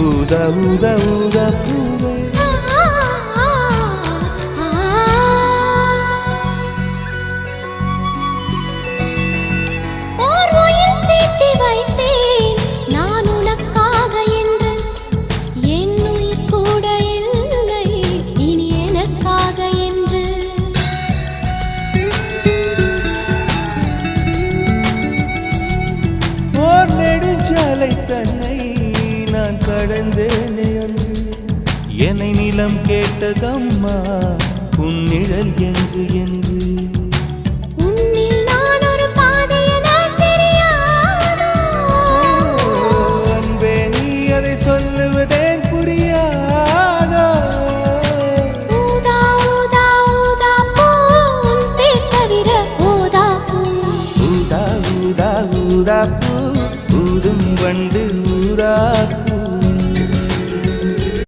ஊதா ஊதா ஊதா பூவே தன்னை நான் கடந்தேனே அன்று என்னை நிலம் கேட்டதம்மா உன் நிழல் எங்கு என்று